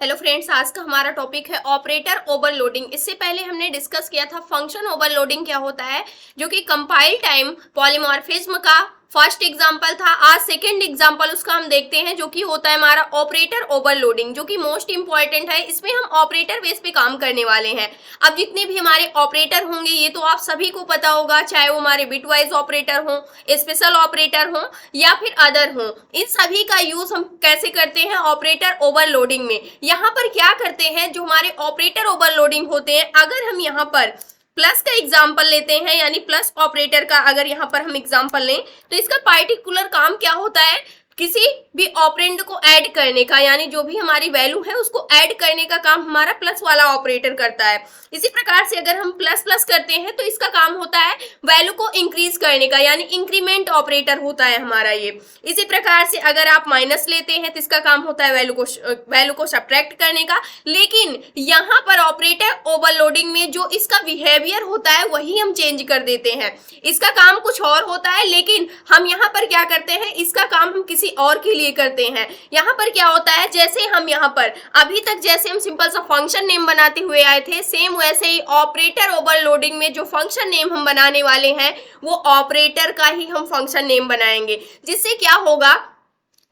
Hello friends, आज का हमारा टॉपिक है ऑपरेटर ओवरलोडिंग। इससे पहले हमने डिस्कस किया था फंक्शन ओवरलोडिंग क्या होता है, जो कि कंपाइल टाइम पॉलीमॉर्फिज्म का फर्स्ट एग्जांपल था। आज सेकंड एग्जांपल उसका हम देखते हैं, जो कि होता है हमारा ऑपरेटर ओवरलोडिंग, जो कि मोस्ट इंपॉर्टेंट है। इसमें हम ऑपरेटर बेस पे काम करने वाले हैं। अब जितने भी हमारे ऑपरेटर होंगे ये तो आप सभी को पता होगा, चाहे वो हमारे बिटवाइज ऑपरेटर हो, स्पेशल ऑपरेटर हो या फिर अदर हो। इन सभी का यूज हम कैसे करते हैं ऑपरेटर ओवरलोडिंग में। यहाँ पर क्या करते हैं, जो हमारे ऑपरेटर ओवरलोडिंग होते हैं, अगर हम यहाँ पर प्लस का एग्जाम्पल लेते हैं, यानी प्लस ऑपरेटर का अगर यहाँ पर हम एग्जाम्पल लें, तो इसका पार्टिकुलर काम क्या होता है, किसी भी ऑपरेंड को ऐड करने का, यानी जो भी हमारी वैल्यू है उसको ऐड करने का काम हमारा प्लस वाला ऑपरेटर करता है। इसी प्रकार से अगर हम प्लस प्लस करते हैं तो इसका काम होता है वैल्यू को इंक्रीज करने का, यानी इंक्रीमेंट ऑपरेटर होता है हमारा ये। इसी प्रकार से अगर आप माइनस लेते हैं तो इसका काम होता है वैल्यू को सब्ट्रैक्ट करने का। लेकिन यहाँ पर ऑपरेटर ओवरलोडिंग में जो इसका बिहेवियर होता है वही हम चेंज कर देते हैं। इसका काम कुछ और होता है, लेकिन हम यहाँ पर क्या करते हैं, इसका काम हम किसी और के लिए करते हैं। यहाँ पर क्या होता है, जैसे हम यहाँ पर अभी तक जैसे हम सिंपल सा फंक्शन नेम बनाते हुए आए थे, सेम वैसे ही ऑपरेटर ओवरलोडिंग में जो फंक्शन नेम हम बनाने वाले हैं वो ऑपरेटर का ही हम फंक्शन नेम बनाएंगे। जिससे क्या होगा,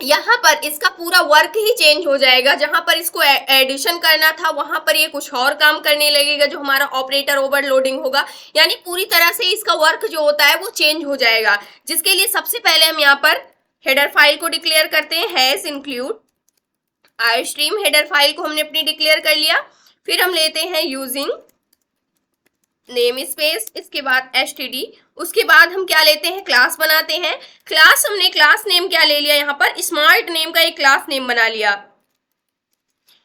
यहाँ पर इसका पूरा वर्क ही चेंज हो जाएगा। जहां पर इसको एडिशन करना था वहां पर ये कुछ और काम करने लगेगा, जो हमारा ऑपरेटर ओवरलोडिंग होगा। यानी पूरी तरह से इसका वर्क जो होता है वो चेंज हो जाएगा। जिसके लिए सबसे पहले हम यहाँ पर हेडर फाइल को डिक्लेयर करते हैं, हैज इंक्लूड आईस्ट्रीम। हेडर फाइल को हमने अपनी डिक्लेयर कर लिया। फिर हम लेते हैं यूजिंग नेम स्पेस, इसके बाद std। उसके बाद हम क्या लेते हैं, क्लास बनाते हैं। क्लास हमने क्लास नेम क्या ले लिया, यहाँ पर स्मार्ट नेम का एक क्लास नेम बना लिया।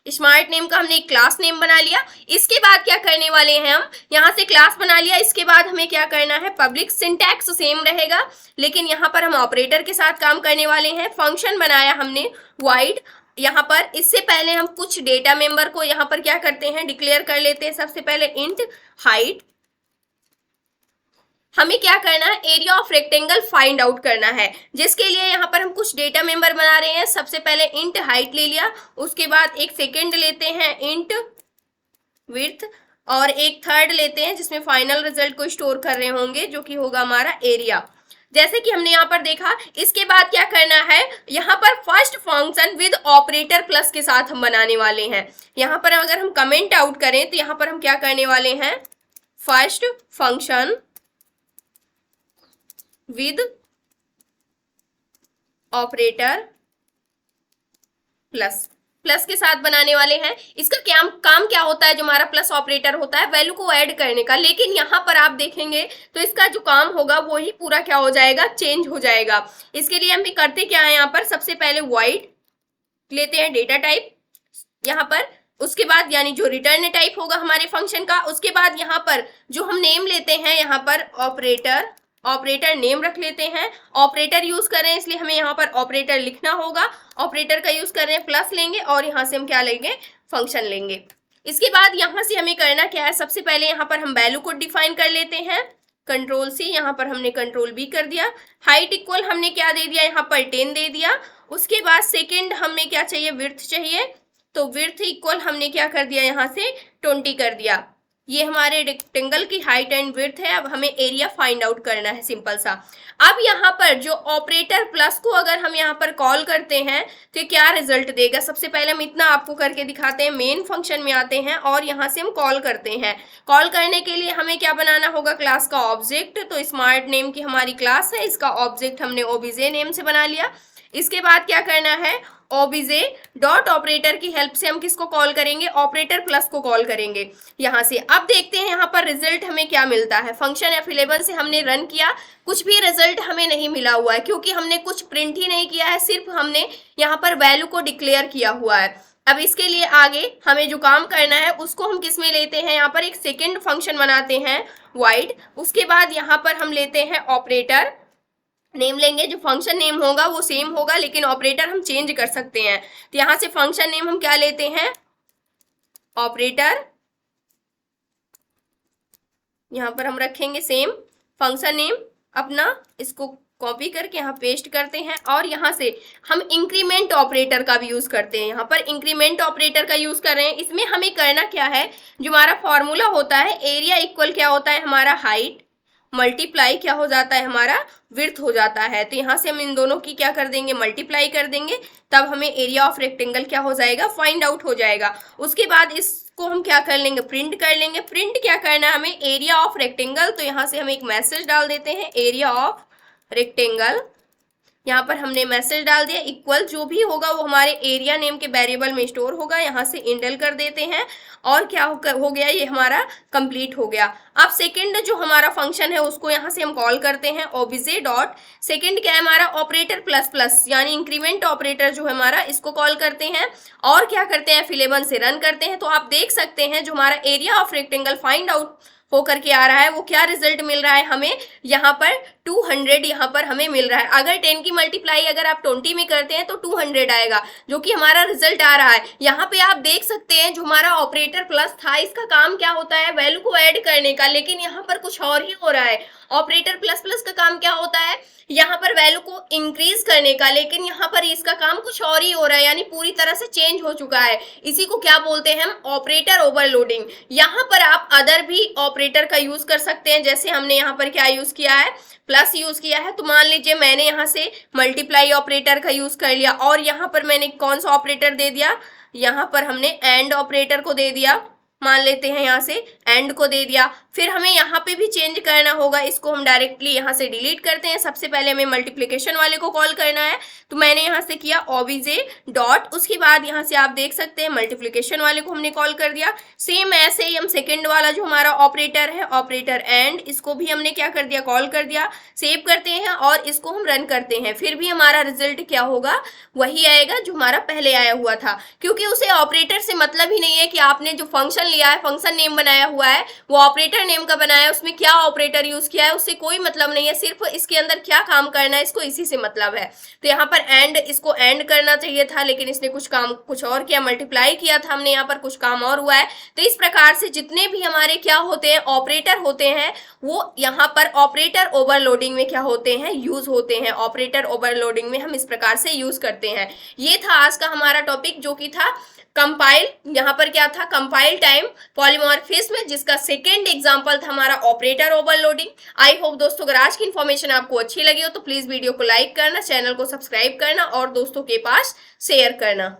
स्मार्ट नेम का हमने एक क्लास नेम बना लिया। इसके बाद क्या करने वाले हैं, हम यहाँ से क्लास बना लिया। इसके बाद हमें क्या करना है, पब्लिक सिंटैक्स सेम रहेगा, लेकिन यहाँ पर हम ऑपरेटर के साथ काम करने वाले हैं। फंक्शन बनाया हमने void। यहाँ पर इससे पहले हम कुछ डेटा मेंबर को यहाँ पर क्या करते हैं, डिक्लेयर कर लेते हैं। सबसे पहले इंट हाइट, हमें क्या करना है, area of rectangle find out करना है। जिसके लिए यहाँ पर हम कुछ डेटा मेंबर बना रहे हैं। सबसे पहले इंट हाइट ले लिया, उसके बाद एक सेकेंड लेते हैं इंट विड्थ, और एक थर्ड लेते हैं जिसमें फाइनल रिजल्ट को स्टोर कर रहे होंगे, जो कि होगा हमारा एरिया। जैसे कि हमने यहाँ पर देखा। इसके बाद क्या करना है, यहाँ पर first function with operator plus के साथ हम बनाने वाले हैं। यहाँ पर अगर हम कमेंट आउट करें तो यहाँ पर हम क्या करने वाले हैं, first function with operator plus के साथ बनाने वाले हैं। इसका क्या काम क्या होता है, जो हमारा प्लस ऑपरेटर होता है वैल्यू को ऐड करने का। लेकिन यहाँ पर आप देखेंगे तो इसका जो काम होगा वो ही पूरा क्या हो जाएगा, चेंज हो जाएगा। इसके लिए हम भी करते क्या है, यहाँ पर सबसे पहले void लेते हैं डेटा टाइप यहाँ पर। उसके बाद यानी जो रिटर्न टाइप होगा हमारे फंक्शन का। उसके बाद यहाँ पर जो हम नेम लेते हैं, यहाँ पर ऑपरेटर नेम रख लेते हैं। ऑपरेटर यूज कर रहे हैं इसलिए हमें यहाँ पर ऑपरेटर लिखना होगा। ऑपरेटर का यूज कर रहे हैं प्लस लेंगे, और यहाँ से हम क्या लेंगे, फंक्शन लेंगे। इसके बाद यहाँ से हमें करना क्या है, सबसे पहले यहाँ पर हम वैल्यू को डिफाइन कर लेते हैं। कंट्रोल सी, यहाँ पर हमने कंट्रोल बी कर दिया। हाइट इक्वल हमने क्या दे दिया, यहाँ पर 10 दे दिया। उसके बाद सेकेंड हमें क्या चाहिए, विड्थ चाहिए, तो विड्थ इक्वल हमने क्या कर दिया, यहाँ से 20 कर दिया। ये हमारे रेक्टेंगल की हाइट एंड विड्थ है। अब हमें एरिया फाइंड आउट करना है, सिंपल सा। अब यहाँ पर जो ऑपरेटर प्लस को अगर हम यहाँ पर कॉल करते हैं तो क्या रिजल्ट देगा, सबसे पहले हम इतना आपको करके दिखाते हैं। मेन फंक्शन में आते हैं और यहाँ से हम कॉल करते हैं। कॉल करने के लिए हमें क्या बनाना होगा, क्लास का ऑब्जेक्ट। तो स्मार्ट नेम की हमारी क्लास है, इसका ऑब्जेक्ट हमने ओबीजे नेम से बना लिया। इसके बाद क्या करना है, ओबीजे डॉट ऑपरेटर की हेल्प से हम किसको कॉल करेंगे, ऑपरेटर प्लस को कॉल करेंगे यहाँ से। अब देखते हैं यहाँ पर रिजल्ट हमें क्या मिलता है। फंक्शन F11 से हमने रन किया, कुछ भी रिजल्ट हमें नहीं मिला हुआ है, क्योंकि हमने कुछ प्रिंट ही नहीं किया है, सिर्फ हमने यहाँ पर वैल्यू को डिक्लेयर किया हुआ है। अब इसके लिए आगे हमें जो काम करना है उसको हम किस में लेते हैं, यहाँ पर एक सेकेंड फंक्शन बनाते हैं void। उसके बाद यहाँ पर हम लेते हैं ऑपरेटर नेम लेंगे। जो फंक्शन नेम होगा वो सेम होगा, लेकिन ऑपरेटर हम चेंज कर सकते हैं। तो यहाँ से फंक्शन नेम हम क्या लेते हैं, ऑपरेटर, यहाँ पर हम रखेंगे सेम फंक्शन नेम अपना, इसको कॉपी करके यहाँ पेस्ट करते हैं और यहाँ से हम इंक्रीमेंट ऑपरेटर का भी यूज करते हैं। यहाँ पर इंक्रीमेंट ऑपरेटर का यूज कर रहे हैं। इसमें हमें करना क्या है, जो हमारा फॉर्मूला होता है एरिया इक्वल क्या होता है हमारा हाइट मल्टीप्लाई क्या हो जाता है हमारा विड्थ हो जाता है। तो यहाँ से हम इन दोनों की क्या कर देंगे, मल्टीप्लाई कर देंगे, तब हमें एरिया ऑफ रेक्टेंगल क्या हो जाएगा, फाइंड आउट हो जाएगा। उसके बाद इसको हम क्या कर लेंगे, प्रिंट कर लेंगे। प्रिंट क्या करना है हमें, एरिया ऑफ रेक्टेंगल। तो यहाँ से हम एक मैसेज डाल देते हैं एरिया ऑफ रेक्टेंगल। यहाँ पर हमने मैसेज डाल दिया इक्वल, जो भी होगा वो हमारे एरिया नेम के वेरिएबल में स्टोर होगा। यहाँ से इंडल कर देते हैं और क्या हो गया, ये हमारा कंप्लीट हो गया। अब सेकंड जो हमारा फंक्शन है उसको यहाँ से हम कॉल करते हैं ऑब्जे डॉट सेकंड क्या है हमारा ऑपरेटर प्लस प्लस, यानी इंक्रीमेंट ऑपरेटर जो है हमारा, इसको कॉल करते हैं और क्या करते हैं F11 से रन करते हैं। तो आप देख सकते हैं जो हमारा area of rectangle find out होकर के आ रहा है वो क्या रिजल्ट मिल रहा है हमें, यहाँ पर 200 यहाँ पर हमें मिल रहा है। अगर 10 की मल्टीप्लाई अगर आप 20 में करते हैं तो 200 आएगा, जो कि हमारा रिजल्ट आ रहा है। यहाँ पे आप देख सकते हैं जो हमारा ऑपरेटर प्लस था इसका काम क्या होता है, वैल्यू को ऐड करने का, लेकिन यहाँ पर कुछ और ही हो रहा है। ऑपरेटर प्लस प्लस का काम क्या होता है, यहाँ पर वैल्यू को इंक्रीज करने का, लेकिन यहाँ पर इसका काम कुछ और ही हो रहा है, यानी पूरी तरह से चेंज हो चुका है। इसी को क्या बोलते हैं हम, ऑपरेटर ओवरलोडिंग। यहाँ पर आप अदर भी ऑपरेटर का यूज कर सकते हैं, जैसे हमने यहाँ पर क्या यूज किया है, प्लस यूज किया है। तो मान लीजिए मैंने यहाँ से मल्टीप्लाई ऑपरेटर का यूज कर लिया और यहाँ पर मैंने कौन सा ऑपरेटर दे दिया, यहाँ पर हमने एंड ऑपरेटर को दे दिया, मान लेते हैं यहाँ से एंड को दे दिया। फिर हमें यहाँ पे भी चेंज करना होगा, इसको हम डायरेक्टली यहाँ से डिलीट करते हैं। सबसे पहले हमें मल्टीप्लिकेशन वाले को कॉल करना है, तो मैंने यहाँ से किया ऑब्जे डॉट, उसके बाद यहाँ से आप देख सकते हैं मल्टीप्लिकेशन वाले को हमने कॉल कर दिया। सेम ऐसे ही हम सेकेंड वाला जो हमारा ऑपरेटर है ऑपरेटर एंड, इसको भी हमने क्या कर दिया, कॉल कर दिया। सेव करते हैं और इसको हम रन करते हैं, फिर भी हमारा रिजल्ट क्या होगा, वही आएगा जो हमारा पहले आया हुआ था, क्योंकि उसे ऑपरेटर से मतलब ही नहीं है कि आपने जो फंक्शन लिया है, फंक्शन नेम बनाया हुआ है वो ऑपरेटर नेम का बनाया है, उसमें क्या ऑपरेटर यूज किया है उससे कोई मतलब नहीं है, सिर्फ इसके अंदर क्या काम करना है इसको इसी से मतलब है। तो यहाँ पर एंड, इसको एंड करना चाहिए था लेकिन इसने कुछ काम कुछ और किया, मल्टीप्लाई किया था हमने, यहाँ पर कुछ काम और हुआ है। तो इस प्रकार से जितने भी हमारे क्या होते हैं, ऑपरेटर होते हैं, वो यहाँ पर ऑपरेटर ओवरलोडिंग में क्या होते हैं, यूज होते हैं। ऑपरेटर ओवरलोडिंग में हम इस प्रकार से यूज करते हैं। ये था आज का हमारा टॉपिक, जो कि था कंपाइल, यहाँ पर क्या था, कंपाइल टाइम पॉलीमॉर्फिज्म, जिसका सेकेंड एग्जांपल था हमारा ऑपरेटर ओवरलोडिंग। आई होप दोस्तों अगर आज की इन्फॉर्मेशन आपको अच्छी लगी हो तो प्लीज वीडियो को लाइक करना, चैनल को सब्सक्राइब करना और दोस्तों के पास शेयर करना।